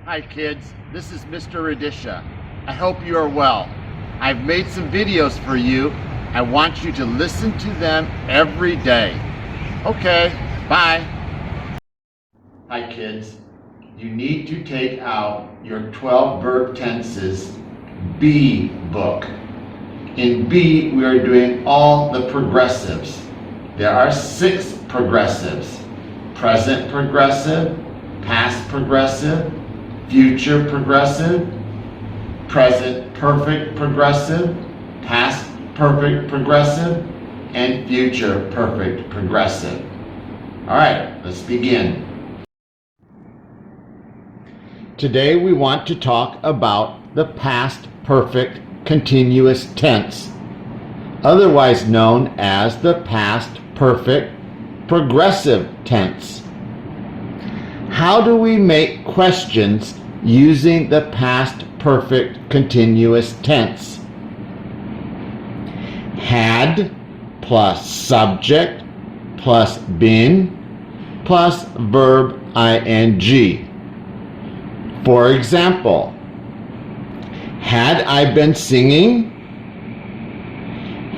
Hi kids, this is Mr. Radisha. I hope you are well. I've made some videos for you. I want you to listen to them every day. Okay, bye. Hi kids, you need to take out your 12 verb tenses B book. In B, we are doing all the progressives. There are 6 progressives: present progressive, past progressive, future progressive, present perfect progressive, past perfect progressive, and future perfect progressive. All right, let's begin. Today we want to talk about the past perfect continuous tense, otherwise known as the past perfect progressive tense. How do we make questions using the past perfect continuous tense? Had plus subject plus been plus verb ing. For example, had I been singing?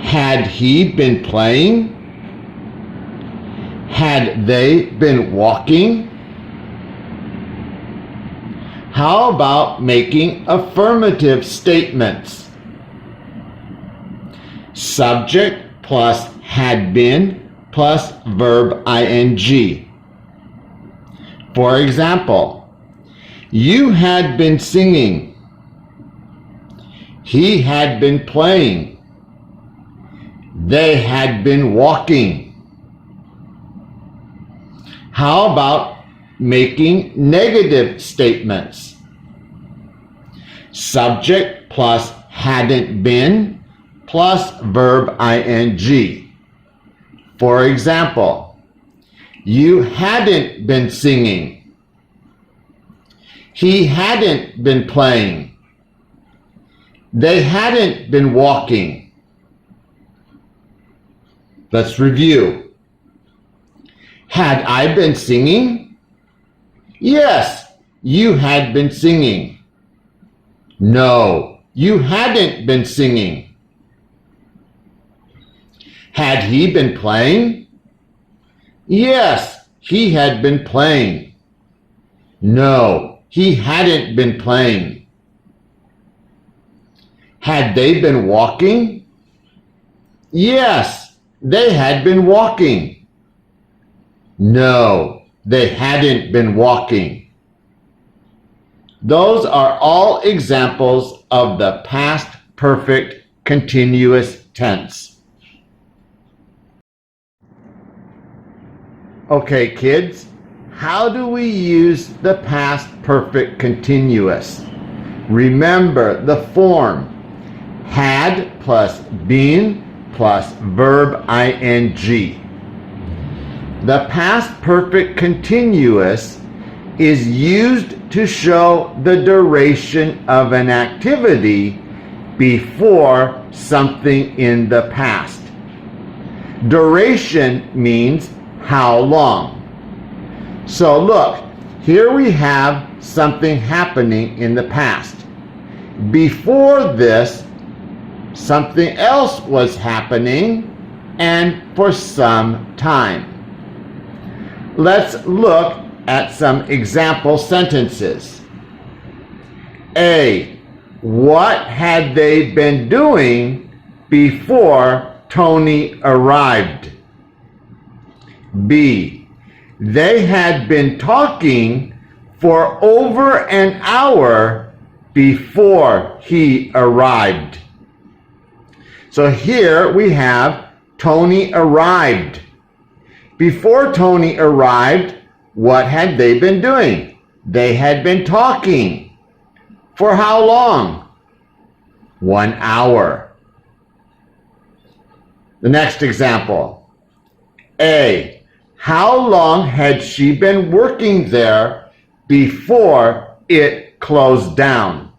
Had he been playing? Had they been walking? How about making affirmative statements? Subject plus had been plus verb ing. For example, you had been singing. He had been playing. They had been walking. How about making negative statements? Subject plus hadn't been plus verb ing. For example, you hadn't been singing. He hadn't been playing. They hadn't been walking. Let's review. Had I been singing? Yes, you had been singing. No, you hadn't been singing. Had he been playing? Yes, he had been playing. No, he hadn't been playing. Had they been walking? Yes, they had been walking. No, they hadn't been walking. Those are all examples of the past perfect continuous tense. Okay, kids, how do we use the past perfect continuous? Remember the form: had plus been plus verb ing. The past perfect continuous is used to show the duration of an activity before something in the past. Duration means how long. So look, here we have something happening in the past. Before this, something else was happening, and for some time. Let's look at some example sentences. A. What had they been doing before Tony arrived? B. They had been talking for over an hour before he arrived. So here we have Tony arrived. Before Tony arrived, what had they been doing? They had been talking. For how long? 1 hour. The next example. A. How long had she been working there before it closed down?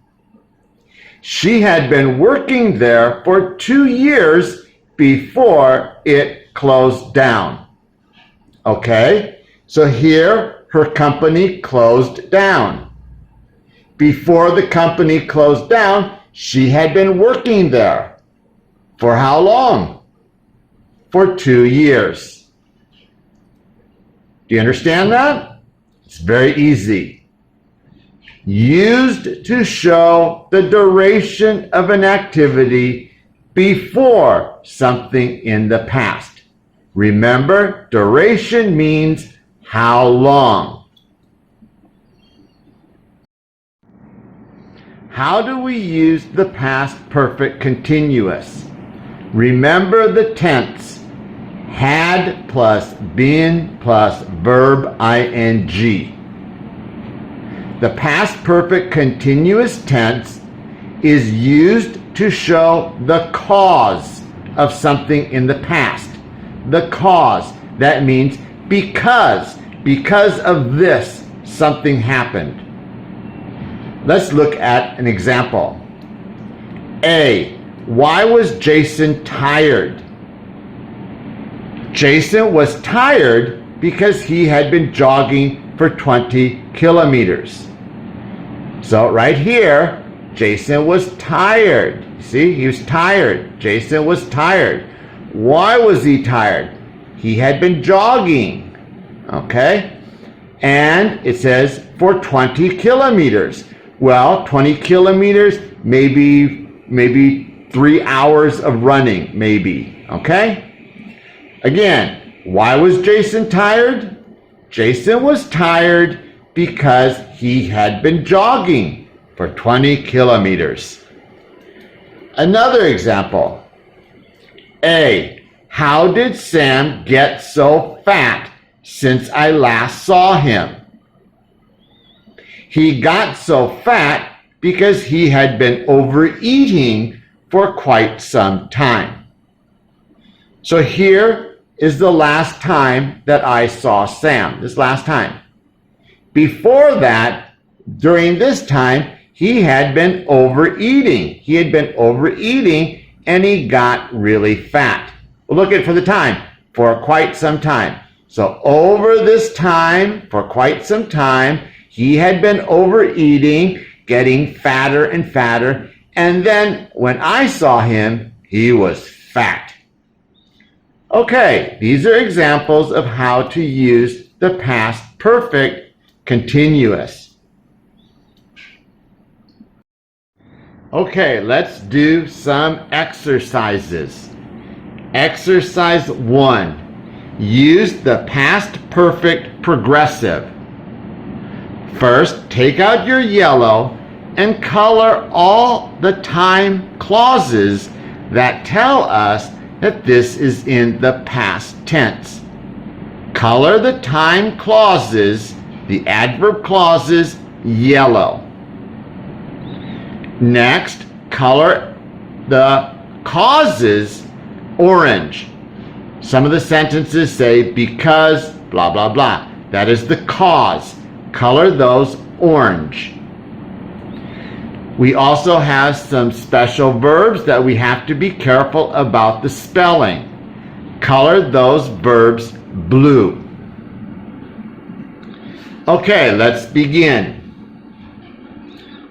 She had been working there for 2 years before it closed down. Okay, so here her company closed down. Before the company closed down, she had been working there. For how long? For 2 years. Do you understand that? It's very easy. Used to show the duration of an activity before something in the past. Remember, duration means how long. How do we use the past perfect continuous? Remember the tense. Had plus been plus verb ing. The past perfect continuous tense is used to show the cause of something in the past. The cause, that means because of this, something happened. Let's look at an example. A. Why was Jason tired? Jason was tired because he had been jogging for 20 kilometers. So right here, Jason was tired. See, he was tired. Jason was tired. Why was he tired? He had been jogging. Okay? And it says for 20 kilometers. Well, 20 kilometers, maybe 3 hours of running, maybe. Okay? Again, why was Jason tired? Jason was tired because he had been jogging for 20 kilometers. Another example. A. How did Sam get so fat since I last saw him? He got so fat because he had been overeating for quite some time. So here is the last time that I saw Sam, this last time. Before that, during this time, he had been overeating. He had been overeating and he got really fat. Well, look at it for the time, for quite some time. So over this time, for quite some time, he had been overeating, getting fatter and fatter, and then when I saw him, he was fat. Okay, these are examples of how to use the past perfect continuous. Okay, let's do some exercises. Exercise 1. Use the past perfect progressive. First, take out your yellow and color all the time clauses that tell us that this is in the past tense. Color the time clauses, the adverb clauses, yellow. Next, color the causes orange. Some of the sentences say because blah blah blah. That is the cause. Color those orange. We also have some special verbs that we have to be careful about the spelling. Color those verbs blue. Okay, let's begin.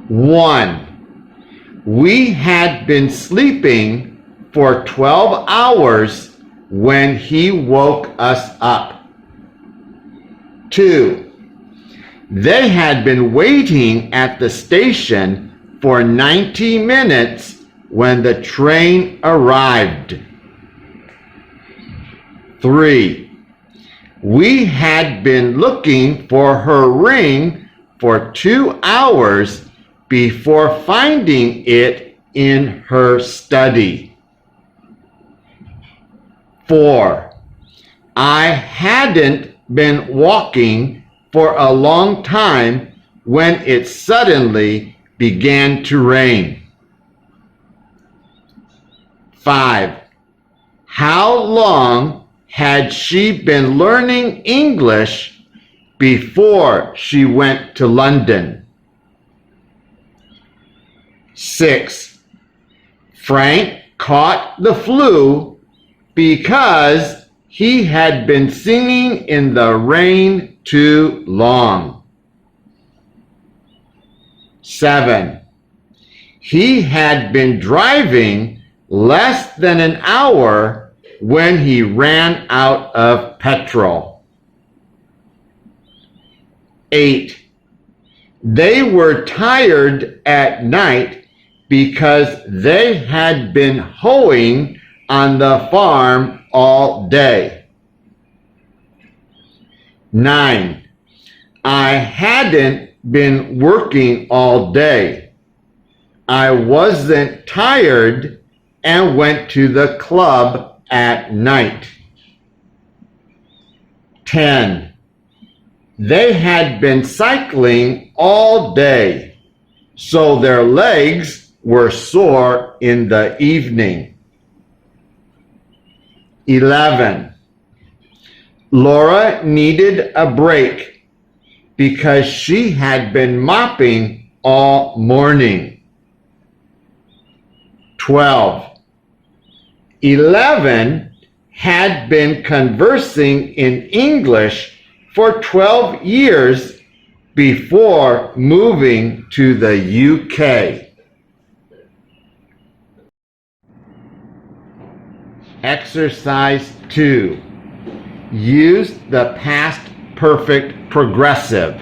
1. We had been sleeping for 12 hours when he woke us up. 2. They had been waiting at the station for 90 minutes when the train arrived. 3. We had been looking for her ring for 2 hours before finding it in her study. 4. I hadn't been walking for a long time when it suddenly began to rain. 5. How long had she been learning English before she went to London? 6. Frank caught the flu because he had been singing in the rain too long. 7. He had been driving less than an hour when he ran out of petrol. 8. They were tired at night because they had been hoeing on the farm all day. 9. I hadn't been working all day. I wasn't tired and went to the club at night. 10. They had been cycling all day, so their legs were sore in the evening. 11. Laura needed a break because she had been mopping all morning. 12. 11 had been conversing in English for 12 years before moving to the UK. Exercise 2. Use the past perfect progressive.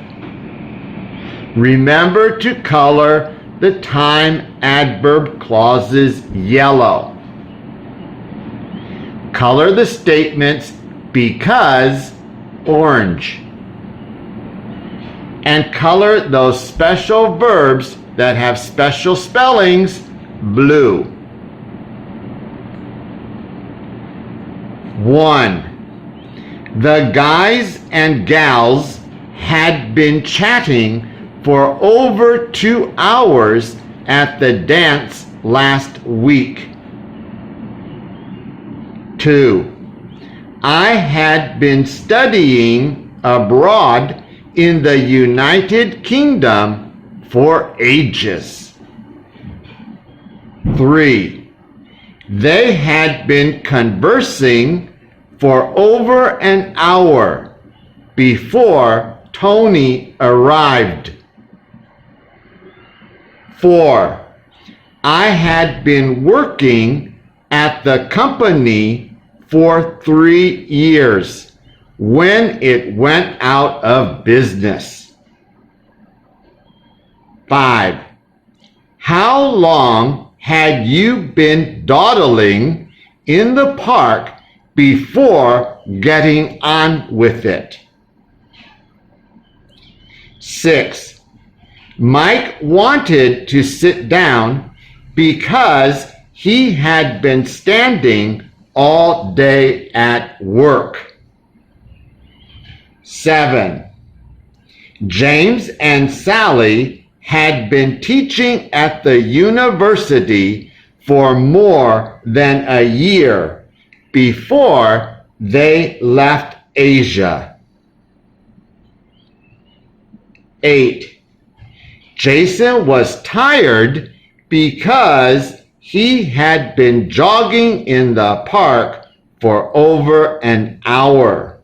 Remember to color the time adverb clauses yellow. Color the statements because orange. And color those special verbs that have special spellings blue. 1. The guys and gals had been chatting for over 2 hours at the dance last week. 2. I had been studying abroad in the United Kingdom for ages. 3. They had been conversing for over an hour before Tony arrived. 4. I had been working at the company for 3 years when it went out of business. 5. How long had you been dawdling in the park before getting on with it? 6. Mike wanted to sit down because he had been standing all day at work. 7. James and Sally had been teaching at the university for more than a year before they left Asia. 8. Jason was tired because he had been jogging in the park for over an hour.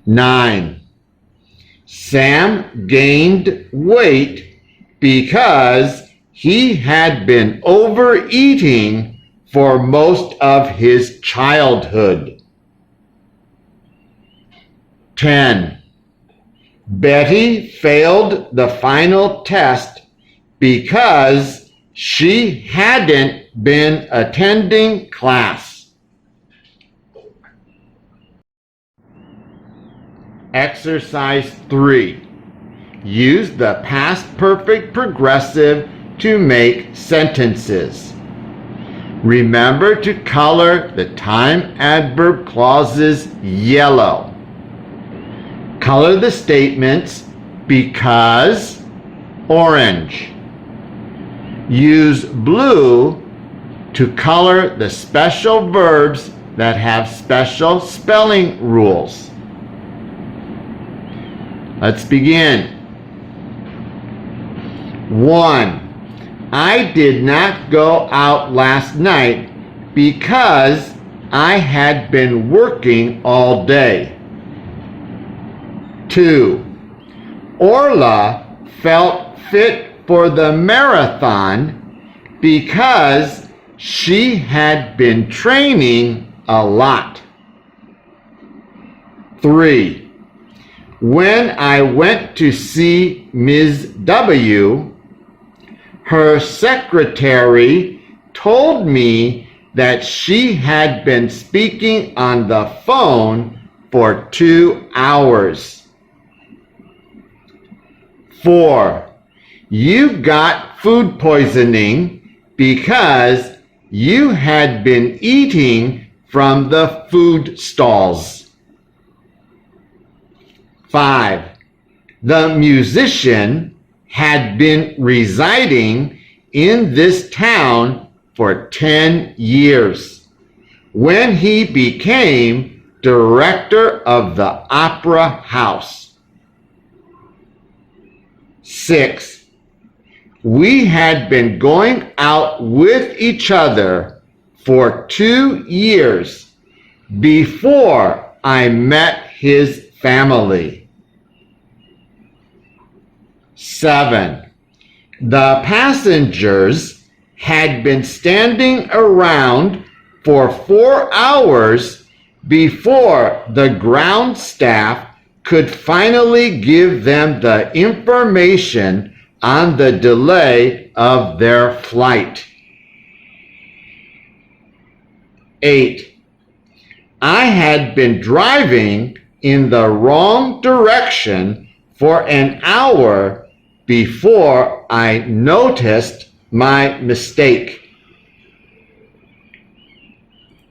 9. Sam gained weight because he had been overeating for most of his childhood. 10. Betty failed the final test because she hadn't been attending class. Exercise 3. Use the past perfect progressive to make sentences. Remember to color the time adverb clauses yellow. Color the statements because orange. Use blue to color the special verbs that have special spelling rules. Let's begin. 1. I did not go out last night because I had been working all day. 2. Orla felt fit for the marathon because she had been training a lot. 3. When I went to see Ms. W., her secretary told me that she had been speaking on the phone for 2 hours. 4. You got food poisoning because you had been eating from the food stalls. 5. The musician had been residing in this town for 10 years when he became director of the opera house. 6. We had been going out with each other for 2 years before I met his family. 7. The passengers had been standing around for 4 hours before the ground staff could finally give them the information on the delay of their flight. 8. I had been driving in the wrong direction for an hour before I noticed my mistake.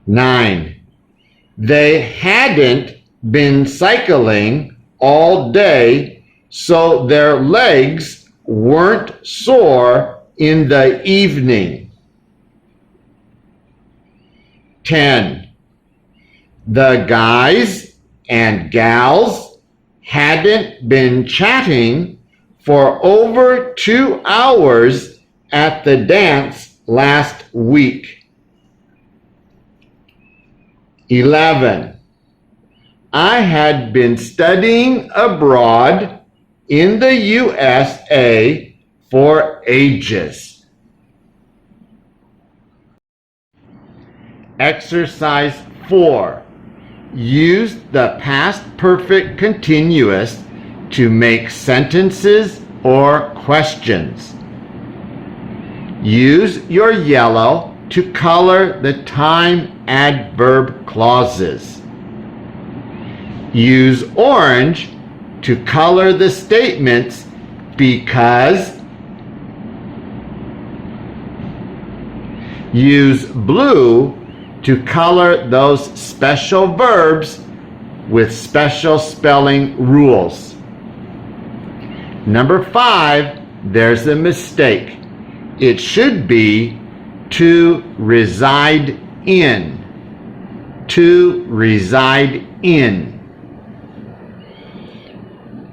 9. They hadn't been cycling all day, so their legs weren't sore in the evening. 10. The guys and gals hadn't been chatting for over 2 hours at the dance last week. 11. I had been studying abroad in the USA for ages. Exercise 4. Use the past perfect continuous to make sentences or questions. Use your yellow to color the time adverb clauses. Use orange to color the statements because. Use blue to color those special verbs with special spelling rules. Number 5, there's a mistake. It should be to reside in. To reside in.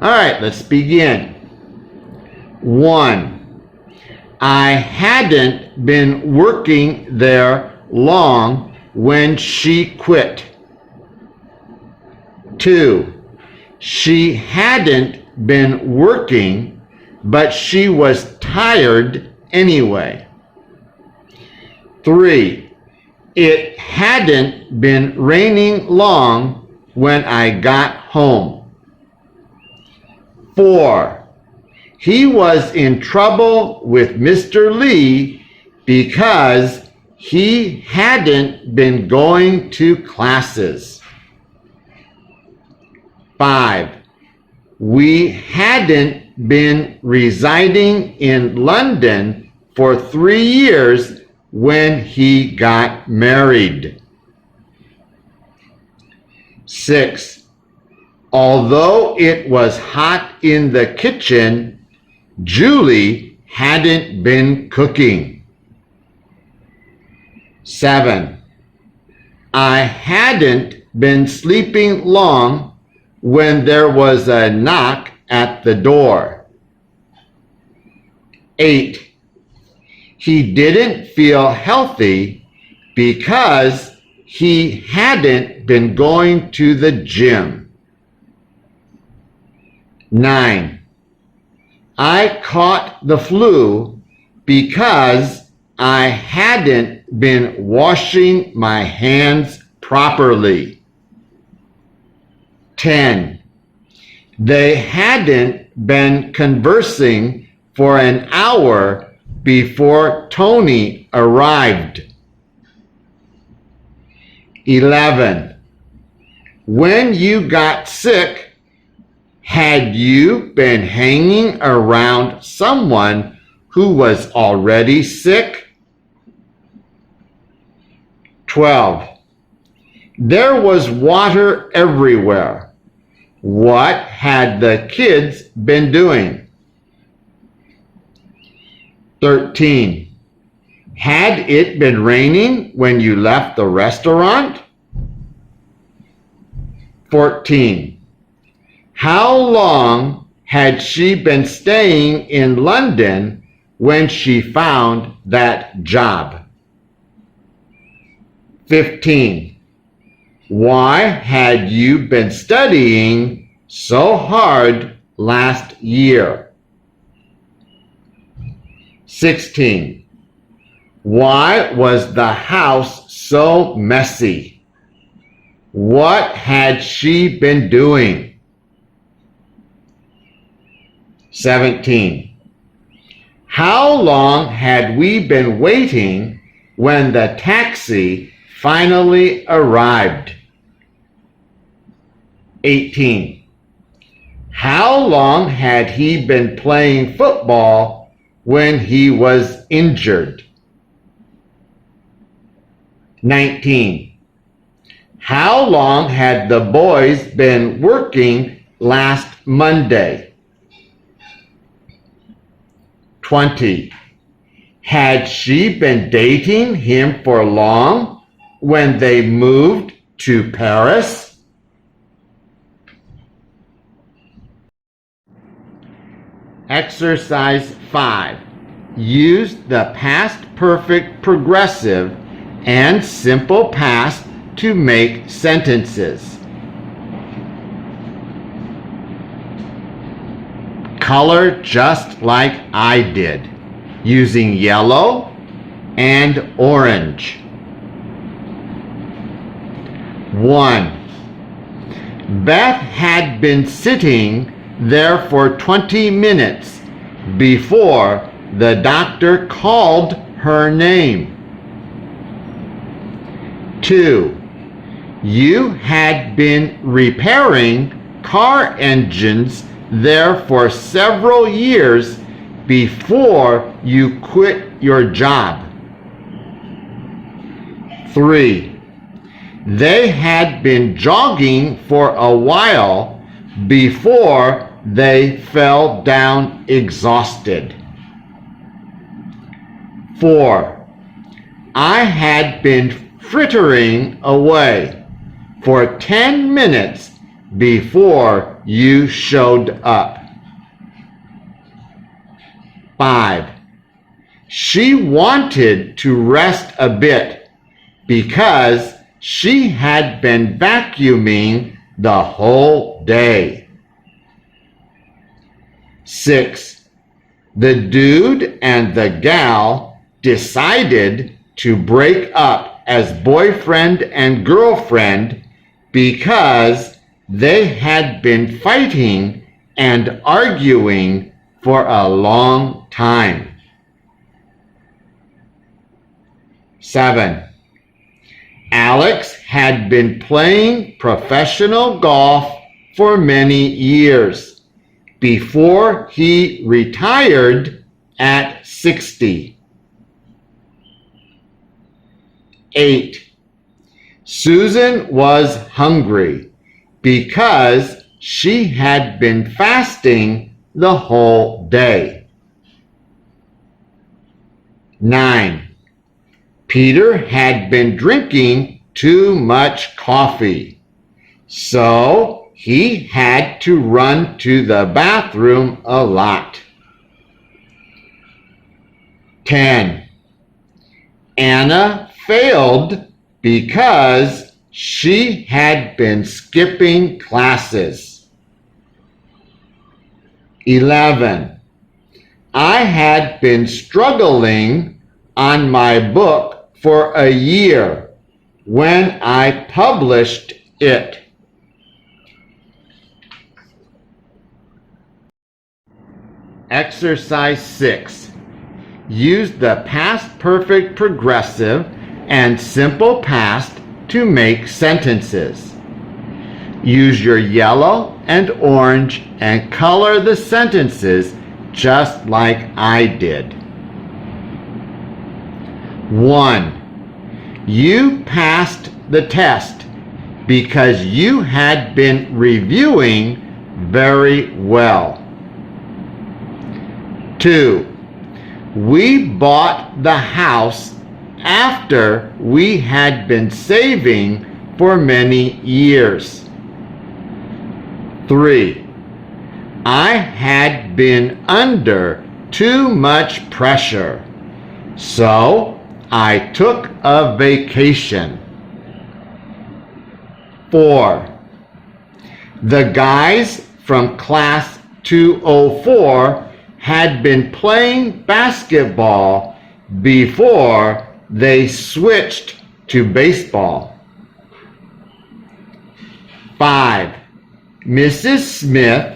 All right, let's begin. 1. I hadn't been working there long when she quit. 2. She hadn't been working, but she was tired anyway. 3. It hadn't been raining long when I got home. 4. He was in trouble with Mr. Lee because he hadn't been going to classes. 5. We hadn't been residing in London for 3 years when he got married. 6. Although it was hot in the kitchen, Julie hadn't been cooking. 7. I hadn't been sleeping long when there was a knock at the door. 8. He didn't feel healthy because he hadn't been going to the gym. 9. I caught the flu because I hadn't been washing my hands properly. 10. They hadn't been conversing for an hour before Tony arrived. 11. When you got sick, had you been hanging around someone who was already sick? 12. There was water everywhere. What had the kids been doing? 13. Had it been raining when you left the restaurant? 14. How long had she been staying in London when she found that job? 15. Why had you been studying so hard last year? 16. Why was the house so messy? What had she been doing? 17. How long had we been waiting when the taxi finally arrived? 18. How long had he been playing football when he was injured? 19. How long had the boys been working last Monday? 20. Had she been dating him for long when they moved to Paris? Exercise 5. Use the past perfect progressive and simple past to make sentences. Color just like I did, using yellow and orange. 1. Beth had been sitting there for 20 minutes before the doctor called her name. 2. You had been repairing car engines there for several years before you quit your job. 3. They had been jogging for a while before they fell down exhausted. 4. I had been frittering away for 10 minutes before you showed up. 5. She wanted to rest a bit because she had been vacuuming the whole day. 6. The dude and the gal decided to break up as boyfriend and girlfriend because they had been fighting and arguing for a long time. 7. Alex had been playing professional golf for many years before he retired at 60. 8. Susan was hungry because she had been fasting the whole day. 9. Peter had been drinking too much coffee, so he had to run to the bathroom a lot. 10. Anna failed because she had been skipping classes. 11. I had been struggling on my book for a year when I published it. Exercise 6. Use the past perfect progressive and simple past to make sentences. Use your yellow and orange and color the sentences just like I did. 1. You passed the test because you had been reviewing very well. 2. We bought the house after we had been saving for many years. 3. I had been under too much pressure, so I took a vacation. 4. The guys from class 204 had been playing basketball before they switched to baseball. 5. Mrs. Smith,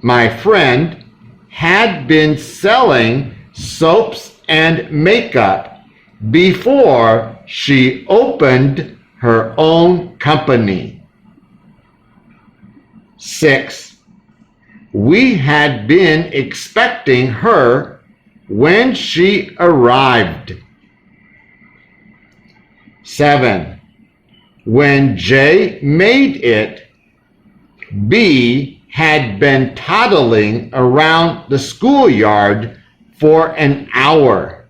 my friend, had been selling soaps and makeup before she opened her own company. 6. We had been expecting her when she arrived. 7. When Jay made it, B had been toddling around the schoolyard for an hour.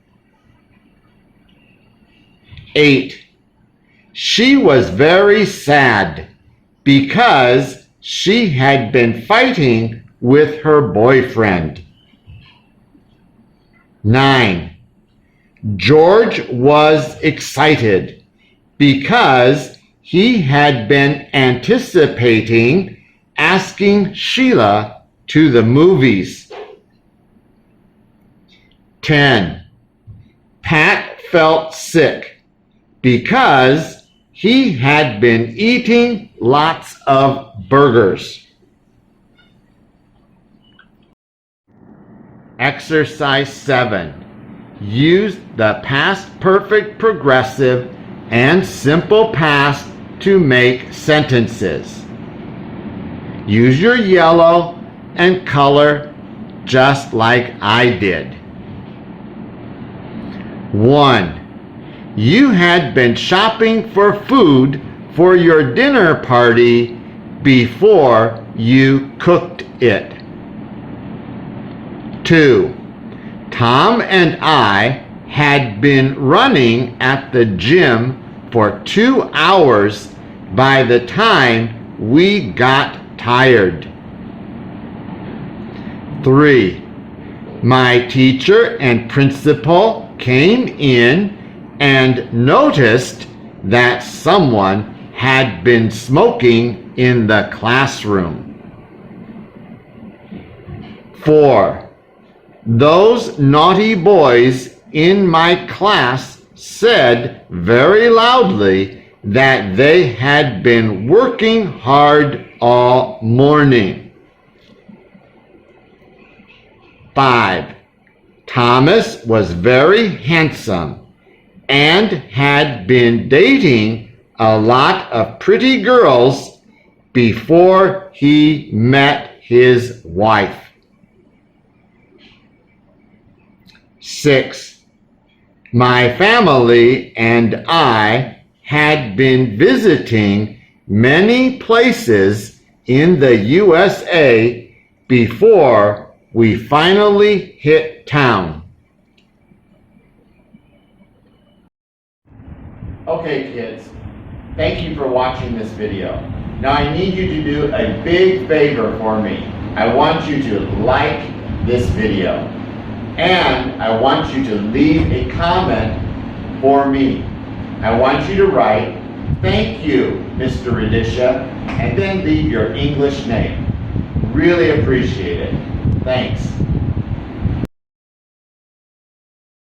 8. She was very sad because she had been fighting with her boyfriend. 9. George was excited because he had been anticipating asking Sheila to the movies. 10. Pat felt sick because he had been eating lots of burgers. Exercise 7. Use the past perfect progressive and simple past to make sentences. Use your yellow and color just like I did. 1. You had been shopping for food for your dinner party before you cooked it. 2. Tom and I had been running at the gym for 2 hours by the time we got tired. 3. My teacher and principal came in and noticed that someone had been smoking in the classroom. 4. Those naughty boys in my class said very loudly that they had been working hard all morning. 5. Thomas was very handsome and had been dating a lot of pretty girls before he met his wife. 6. My family and I had been visiting many places in the USA before we finally hit town. Okay, kids, thank you for watching this video. Now I need you to do a big favor for me. I want you to like this video. And I want you to leave a comment for me. I want you to write, "Thank you, Mr. Radisha," and then leave your English name. Really appreciate it. Thanks.